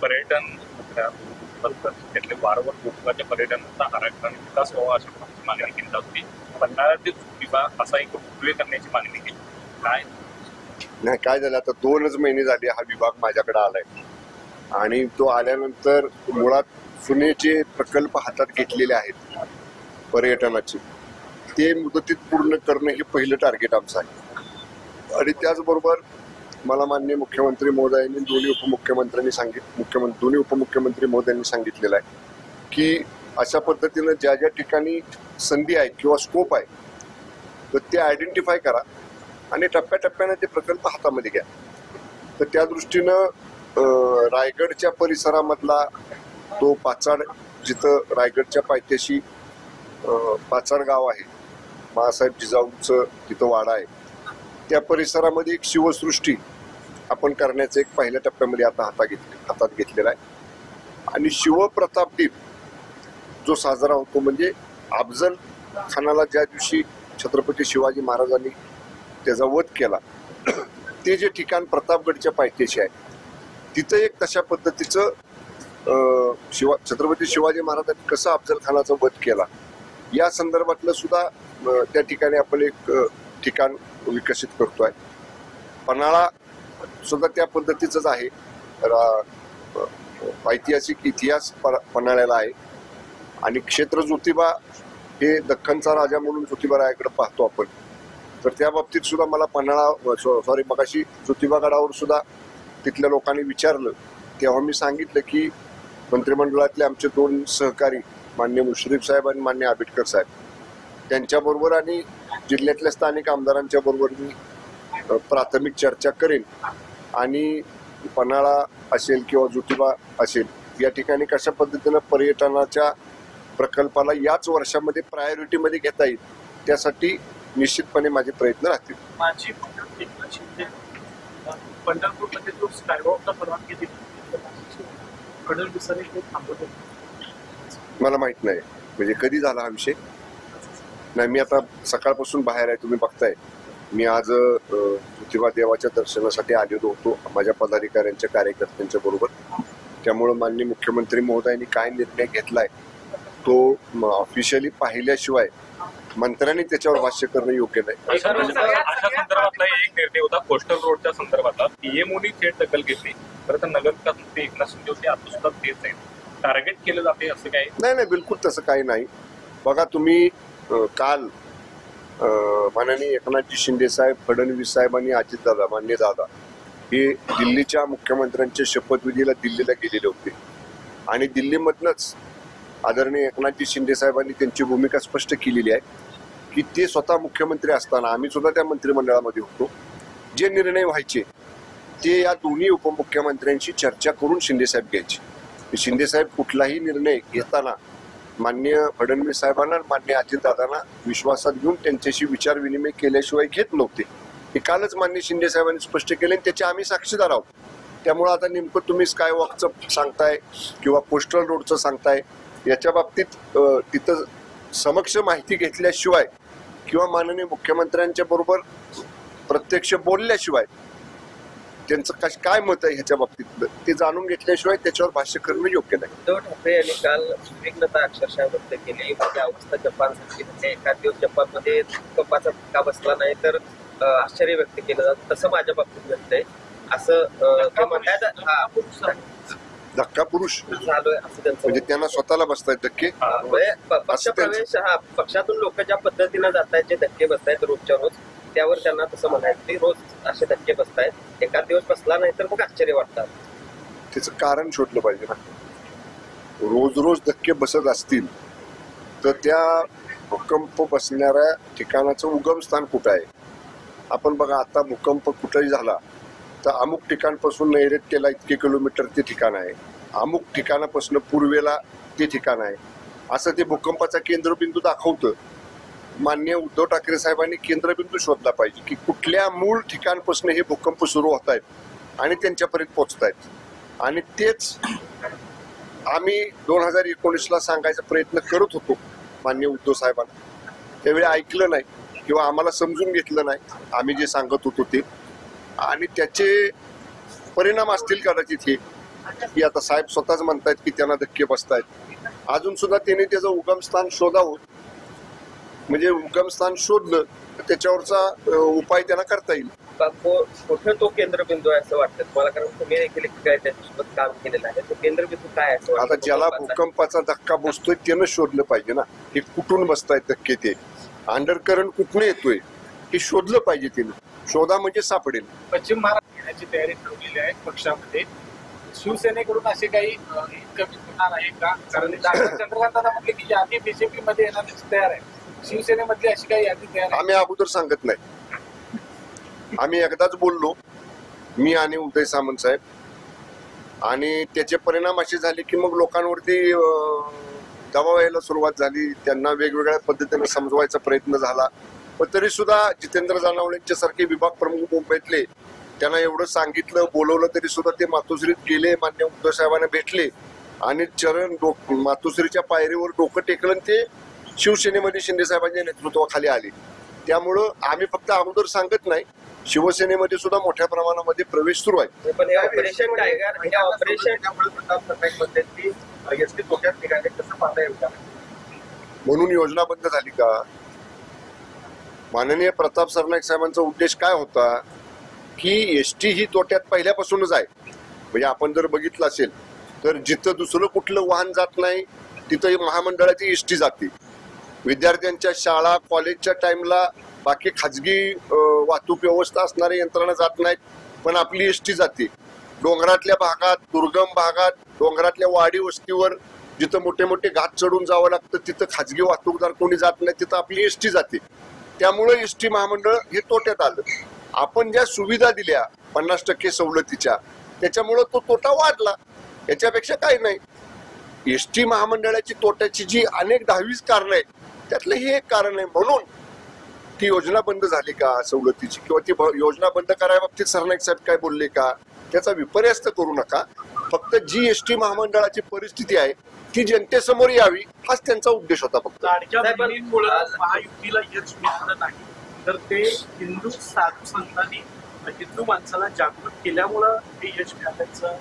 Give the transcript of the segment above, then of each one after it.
पर्यटन त्यातले वारंवार कोकणाच्या पर्यटनाचा आराखडा आणि विकास व्हावा अशी मागणी केली जात होती. पन्हाळा ते ज्योतिबा असा एक रोपवे करण्याची मागणी केली. काय नाही, काय झालं आता 2च महिने झाले हा विभाग माझ्याकडे आलाय आणि तो आल्यानंतर मुळात जुने प्रकल्प हातात घेतलेले आहेत पर्यटनाचे ते मुदतीत पूर्ण करणं हे पहिलं टार्गेट आमचं आहे. आणि त्याचबरोबर मला माननीय मुख्यमंत्री महोदयांनी दोन्ही उपमुख्यमंत्री महोदयांनी सांगितलेलं आहे की अशा पद्धतीनं ज्या ज्या ठिकाणी संधी आहे किंवा स्कोप आहे तर ते आयडेंटिफाय करा आणि टप्प्याटप्प्याने ते प्रकल्प हातामध्ये घ्या. तर त्या दृष्टीनं रायगडच्या परिसरामधला तो पाचाड, जिथं रायगडच्या पायथ्याशी पाचाड गाव आहे, माँसाहेब जिजाऊंचं तिथं वाडा आहे, त्या परिसरामध्ये एक शिवसृष्टी आपण करण्याचं एक पहिल्या टप्प्यामध्ये आता हातात घेतलेला आहे. आणि शिवप्रतापदीप जो साजरा होतो म्हणजे अफजल खानाला ज्या दिवशी छत्रपती शिवाजी महाराजांनी त्याचा वध केला ते जे ठिकाण प्रतापगडच्या पायथ्याशी आहे तिथं एक तशा पद्धतीचं छत्रपती शिवाजी महाराजांनी कसं अफजल खानाचा वध केला या संदर्भातलं सुद्धा त्या ठिकाणी आपण एक ठिकाण विकसित करतोय. पन्हाळा सुद्धा त्या पद्धतीचंच आहे. ऐतिहासिक इतिहास पन्हाळ्याला आहे आणि क्षेत्र ज्योतिबा हे दख्खनचा राजा म्हणून ज्योतिबा रायाकडे पाहतो आपण. तर त्या बाबतीत सुद्धा मला मगाशी ज्योतिबा गडावर सुद्धा तिथल्या लोकांनी विचारलं तेव्हा मी सांगितलं की मंत्रिमंडळातले आमचे 2 सहकारी माननीय मुश्रीफ साहेब आणि माननीय आबिटकर साहेब त्यांच्याबरोबर आणि जिल्ह्यातल्या स्थानिक आमदारांच्या बरोबर मी प्राथमिक चर्चा करेन आणि पन्हाळा असेल किंवा ज्योतिबा असेल या ठिकाणी कशा पद्धतीनं पर्यटनाच्या प्रकल्पाला याच वर्षामध्ये प्रायोरिटीमध्ये घेता येईल त्यासाठी निश्चितपणे माझे प्रयत्न राहतील. माझी एकनाथ शिंदे पंढरपूरमध्ये जो स्कायवॉकला परवानगी दिली फडणवीसांनी ते थांबवलं. मला माहित नाही म्हणजे कधी झाला हा विषय नाही. मी आता सकाळपासून बाहेर आहे, तुम्ही बघताय. मी आज ज्योतिबा देवाच्या दर्शनासाठी आलेलो होतो माझ्या पदाधिकाऱ्यांच्या कार्यकर्त्यांच्या बरोबर. त्यामुळं माननीय मुख्यमंत्री महोदयांनी काय निर्णय घेतलाय तो ऑफिशियली पाहिल्याशिवाय मंत्र्यांनी त्याच्यावर भाष्य करणं योग्य नाही. अशा संदर्भातला एक निर्णय होता कोस्टल रोडच्या संदर्भातला पीएमओनी थेट दखल घेतली. खरं तर नगरविकास मंत्री एकनाथ शिंदे होते, आता सुद्धा तेच आहे. टार्गेट केलं जाते असं काही नाही, बिलकुल तसं काही नाही. बघा तुम्ही काल माननीय एकनाथजी शिंदे साहेब, फडणवीस साहेब आणि अजितदादा मान्य दादा हे दिल्लीच्या मुख्यमंत्र्यांच्या शपथविधीला दिल्लीला गेलेले होते आणि दिल्लीमधनंच आदरणीय एकनाथजी शिंदे साहेबांनी त्यांची भूमिका स्पष्ट केलेली आहे की ते स्वतः मुख्यमंत्री असताना आम्ही सुद्धा त्या मंत्रिमंडळामध्ये होतो. जे निर्णय व्हायचे ते या दोन्ही उपमुख्यमंत्र्यांशी चर्चा करून शिंदेसाहेब घ्यायचे. शिंदेसाहेब कुठलाही निर्णय घेताना माननीय फडणवीस साहेबांना माननीय अजितदादांना विश्वासात घेऊन त्यांच्याशी विचार विनिमय केल्याशिवाय घेत नव्हते. हे कालच माननीय शिंदे साहेबांनी स्पष्ट केले आणि त्याचे आम्ही साक्षीदार आहोत. त्यामुळं आता नेमकं तुम्ही स्कायवॉकचं सांगताय किंवा कोस्टल रोडचं सांगताय याच्या बाबतीत तिथं समक्ष माहिती घेतल्याशिवाय किंवा माननीय मुख्यमंत्र्यांच्या बरोबर प्रत्यक्ष बोलल्याशिवाय त्यांचं काय मत आहे ह्याच्या बाबतीत ते जाणून घेतल्याशिवाय त्याच्यावर भाष्य करणं योग्य नाही. उद्धव ठाकरे यांनी काल उद्विग्नता अक्षरशः व्यक्त केली. म्हणजे अवस्था जपानसारखी म्हणजे एखाद दिवस जपानमध्ये भूकंपाचा धक्का बसला नाही तर आश्चर्य व्यक्त केलं जातं. तसं माझ्या बाबतीत घडतंय असं ते म्हणतात. धक्का पुरुष झालोय असं त्यांचं म्हणजे त्यांना स्वतःला बसतायत धक्के. पक्ष प्रवेश पक्षातून लोक ज्या पद्धतीनं जात आहेत, जे धक्के बसतायत रोजच्या रोज, त्यावर त्यांना तसं म्हणायचं ते रोज असे धक्के बसतायत. एखाद दिवस बसला नाही तर मग आश्चर्य वाटतात. त्याचं कारण शोधलं पाहिजे ना. रोज रोज धक्के बसत असतील तर त्या भूकंप बसणाऱ्या ठिकाणाचं उगमस्थान कुठं आहे. आपण बघा आता भूकंप कुठेही झाला तर अमुक ठिकाणपासून नैऋत्येला इतके किलोमीटर ते ठिकाण आहे, अमुक ठिकाणापासून पूर्वेला ते ठिकाण आहे, असं ते भूकंपाचा केंद्रबिंदू दाखवतं. माननीय उद्धव ठाकरे साहेबांनी केंद्रबिंदू शोधला पाहिजे की कुठल्या मूळ ठिकाणपासून हे भूकंप सुरू होत आहेत आणि त्यांच्यापर्यंत पोहोचत आहेत. आणि तेच आम्ही 2019ला सांगायचा प्रयत्न करत होतो माननीय उद्धव साहेबांना. त्यावेळी ऐकलं नाही किंवा आम्हाला समजून घेतलं नाही आम्ही जे सांगत होतो ते, आणि त्याचे परिणाम असतील कदाचित हे की आता साहेब स्वतःच म्हणतायत की त्यांना धक्के बसतायत. अजून सुद्धा त्यांनी त्याचं उगमस्थान शोधावं, म्हणजे उगमस्थान शोधलं तर त्याच्यावरचा उपाय त्यांना करता येईल. कुठे तो केंद्रबिंदू आहे असं वाटतं तुम्हाला, कारण तुम्ही देखील काय त्याच्यासोबत काम केलेलं आहे, तो केंद्रबिंदू काय आहे असं वाटतं? आता ज्याला भूकंपाचा धक्का बसतोय त्यानं शोधलं पाहिजे ना, हे कुठून बसतायत धक्के, ते अंडरकरंट कुठून येतोय हे शोधलं पाहिजे. तिने शोधा म्हणजे सापडेल. पश्चिम महाराष्ट्र घेण्याची तयारी ठरवलेली आहे पक्षामध्ये. शिवसेनेकडून असे काही इनकमिंग होणार आहे का? कारण चंद्रकांत दादा म्हटले की यादी बीजेपी मध्ये येण्याची तयार आहे. शिवसेनेमधली अशी काही यादी तयार आहे? आम्ही अगोदर सांगत नाही. आम्ही एकदाच बोललो, मी आणि उदय सामंत साहेब, आणि त्याचे परिणाम असे झाले की मग लोकांवरती दबाव यायला सुरुवात झाली. त्यांना वेगवेगळ्या पद्धतीने समजवायचा प्रयत्न झाला. पण तरी सुद्धा जितेंद्र जानावळेंच्या सारखे विभाग प्रमुख मुंबईतले, त्यांना एवढं सांगितलं, बोलवलं, तरी सुद्धा ते मातोश्रीत गेले, मान्य उद्धव साहेबांना भेटले आणि चरण मातोश्रीच्या पायरीवर डोकं टेकलं, ते शिवसेनेमध्ये शिंदे साहेबांच्या नेतृत्वाखाली आले. त्यामुळं आम्ही फक्त अगोदर सांगत नाही, शिवसेनेमध्ये सुद्धा मोठ्या प्रमाणामध्ये प्रवेश सुरू आहे. पण हे ऑपरेशन टायगर, हे ऑपरेशन म्हणून योजना बंद झाली का? माननीय प्रताप सरनाईक साहेबांचा उद्देश काय होता की एसटी ही तोट्यात पहिल्यापासूनच आहे. म्हणजे आपण जर बघितलं असेल तर जिथं दुसरं कुठलं वाहन जात नाही तिथं महामंडळाची एसटी जाते. विद्यार्थ्यांच्या शाळा कॉलेजच्या टाइमला बाकी खाजगी वाहतूक व्यवस्था असणाऱ्या यंत्रणा जात नाहीत, पण आपली एसटी जाते. डोंगरातल्या भागात, दुर्गम भागात, डोंगरातल्या वाडी वस्तीवर जिथं मोठे मोठे घाट चढून जावं लागतं तिथं खाजगी वाहतूकदार कोणी जात नाही, तिथं आपली एसटी जाते. त्यामुळे एसटी महामंडळ हे तोट्यात आलं. आपण ज्या सुविधा दिल्या 50% सवलतीच्या, त्याच्यामुळं तो तोटा वाढला. याच्यापेक्षा काही नाही. एसटी महामंडळाची तोट्याची जी अनेक 10-20 कारणं आहेत त्यातलं हे एक कारण आहे. म्हणून ती योजना बंद झाली का सवलतीची, किंवा ती योजना बंद करायबाबतीत सरनाईक साहेब काय बोलले का, त्याचा विपर्यास करू नका. फक्त जी एसटी महामंडळाची परिस्थिती आहे ती जनतेसमोर यावी हाच त्यांचा उद्देश होता फक्त. लाडक्या बहिणींमुळे महायुतीला यश मिळालं नाही, तर ते हिंदू साधू संतांनी हिंदू माणसाला जागृत केल्यामुळं हे यश मिळाल्याचं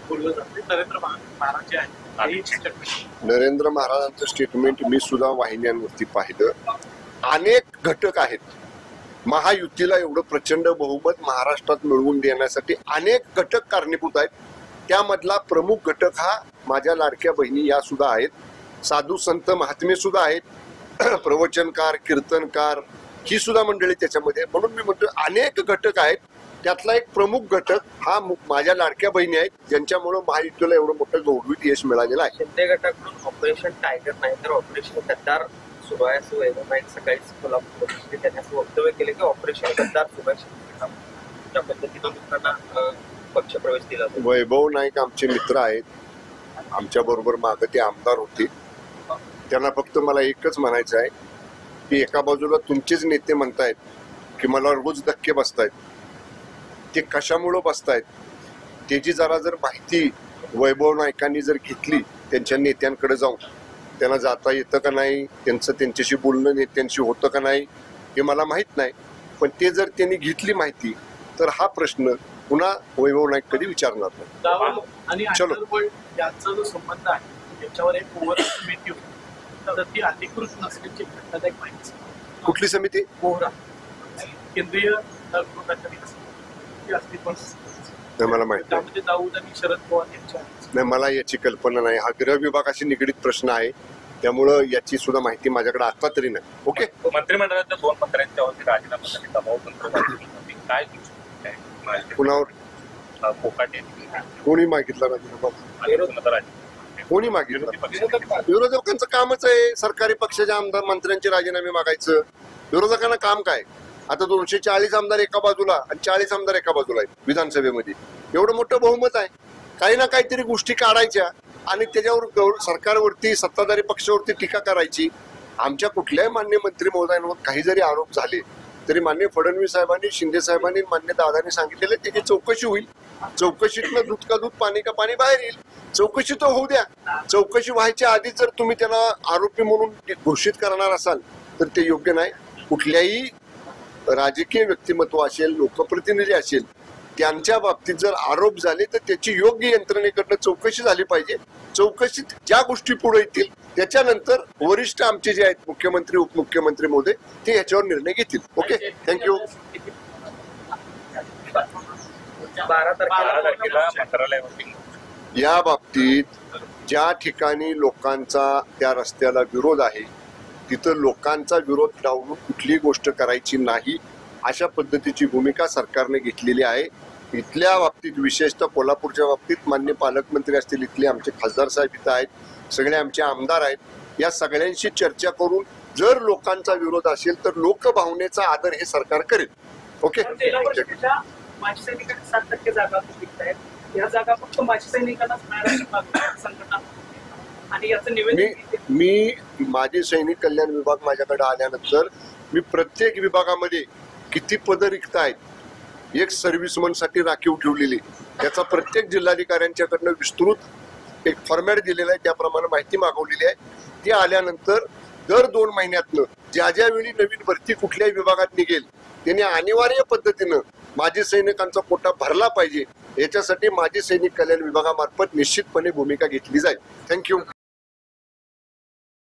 बोललं जाते. नरेंद्र महाराज जे आहेत, नरेंद्र महाराजांचं स्टेटमेंट मी सुद्धा वाहिन्यांवरती पाहिलं. अनेक घटक आहेत. महायुतीला एवढं प्रचंड बहुमत महाराष्ट्रात मिळवून देण्यासाठी अनेक घटक कारणीभूत आहेत. त्यामधला प्रमुख घटक हा माझ्या लाडक्या बहिणी या सुद्धा आहेत. साधू संत महात्मे सुद्धा आहेत, प्रवचनकार, कीर्तनकार ही सुद्धा मंडळी त्याच्यामध्ये. म्हणून मी म्हणतो अनेक घटक आहेत. त्यातला एक प्रमुख घटक हा माझ्या लाडक्या बहिणी आहेत, ज्यांच्यामुळे महायुतीला एवढं मोठं गौरवित यश मिळालेलं आहे. शिंदे गटाकडून ऑपरेशन टायगर नाही तर ऑपरेशन गद्दार सुरू आहे असं वैभव नाईक सकाळी कोल्हापूरमध्ये त्यांनी असं वक्तव्य केले की ऑपरेशन गद्दार सुरू आहे. त्या पद्धतीनं लोकांना पक्ष प्रवेश दिला. वैभव नाईक आमचे मित्र आहेत, आमच्या बरोबर मागे ते आमदार होते. त्यांना फक्त मला एकच म्हणायचं आहे की एका बाजूला तुमचेच नेते म्हणतायत की मला रोज धक्के बसतायत, ते कशामुळं बसतायत त्याची जरा जर माहिती वैभव नाईकांनी जर घेतली त्यांच्या नेत्यांकडे जाऊन, त्यांना जाता येतं का नाही, त्यांच्याशी बोलणं नेत्यांशी होतं का नाही हे मला माहित नाही, पण ते जर त्यांनी घेतली माहिती तर हा प्रश्न पुन्हा वैभव नाईक कधी विचारणार नाही. आणि यांचा जो संबंध आहे त्याच्यावर एक ओव्हर समिती होती, तर ती अधिकृत नसल्याची घटनादायक माहिती. कुठली समिती? कोहरा केंद्रीय मला माहिती त्यामध्ये दाऊद आणि शरद पवार यांच्या नाही, मला याची कल्पना नाही. हा गृह विभागाशी निगडीत प्रश्न आहे, त्यामुळं याची सुद्धा माहिती माझ्याकडे आता तरी नाही. ओके. मंत्रिमंडळाच्या 2 मंत्र्यांच्यावरती राजीनाम्यासाठी दबाव तंत्र काय कुणावर फोकाटे कोणी मागितला राजीनामा? कोणी मागितलं? विरोधकांचं कामच आहे सरकारी पक्षाच्या आमदार मंत्र्यांचे राजीनामे मागायचं. विरोधकांना काम काय? आता 240 आमदार एका बाजूला आणि 40 आमदार एका बाजूला आहेत विधानसभेमध्ये. एवढं मोठं बहुमत आहे. काही ना काहीतरी गोष्टी काढायच्या आणि त्याच्यावर सरकारवरती, सत्ताधारी पक्षावरती टीका करायची. आमच्या कुठल्याही मान्य मंत्री महोदयांवर काही जरी आरोप झाले तरी मान्य फडणवीस साहेबांनी, शिंदे साहेबांनी, मान्य दादांनी सांगितलेलं त्याची चौकशी होईल. चौकशीतनं दूध का दूध, पाणी का पाणी बाहेर येईल. चौकशी तर होऊ द्या. चौकशी व्हायच्या आधी जर तुम्ही त्यांना आरोपी म्हणून घोषित करणार असाल तर ते योग्य नाही. कुठल्याही राजकीय व्यक्तिमत्व असेल, लोकप्रतिनिधी असेल, त्यांच्या बाबतीत जर आरोप झाले तर त्याची योग्य यंत्रणेकडनं चौकशी झाली पाहिजे. चौकशीत ज्या गोष्टी पुढे येतील त्याच्यानंतर वरिष्ठ आमचे जे आहेत मुख्यमंत्री उपमुख्यमंत्री महोदय ते याच्यावर निर्णय घेतील. Okay, thank you. 12 तारखेला मंत्रालयावरती या बाबतीत ज्या ठिकाणी लोकांचा त्या रस्त्याला विरोध आहे तिथं लोकांचा विरोध डावलून कुठलीही गोष्ट करायची नाही अशा पद्धतीची भूमिका सरकारने घेतलेली आहे. इथल्या बाबतीत विशेषतः कोल्हापूरच्या बाबतीत माननीय पालकमंत्री असतील, इथले आमचे खासदार साहेब इथं आहेत, सगळे आमचे आमदार आहेत, या सगळ्यांशी चर्चा करून जर लोकांचा विरोध असेल तर लोकभावनेचा आदर हे सरकार करेल. ओके, जिल्हा परिषदेच्या माजी सैनिकांना 7% जागा रिक्त आहेत. या जागा फक्त माजी सैनिकांनाच मिळाल्या संघटना आणि याचं निवेदन मी माजी सैनिक कल्याण विभाग माझ्याकडे आल्यानंतर मी प्रत्येक विभागामध्ये किती पदं रिक्त आहेत एक सर्व्हिसमन साठी राखीव ठेवलेली त्याचा प्रत्येक जिल्हाधिकाऱ्यांच्याकडनं विस्तृत एक फॉर्मॅट दिलेला आहे, त्याप्रमाणे माहिती मागवलेली आहे. ती आल्यानंतर दर 2 महिन्यातनं ज्या ज्यावेळी नवीन भरती कुठल्याही विभागात निघेल त्यांनी अनिवार्य पद्धतीनं माजी सैनिकांचा कोटा भरला पाहिजे याच्यासाठी माजी सैनिक कल्याण विभागामार्फत निश्चितपणे भूमिका घेतली जाईल. थँक्यू.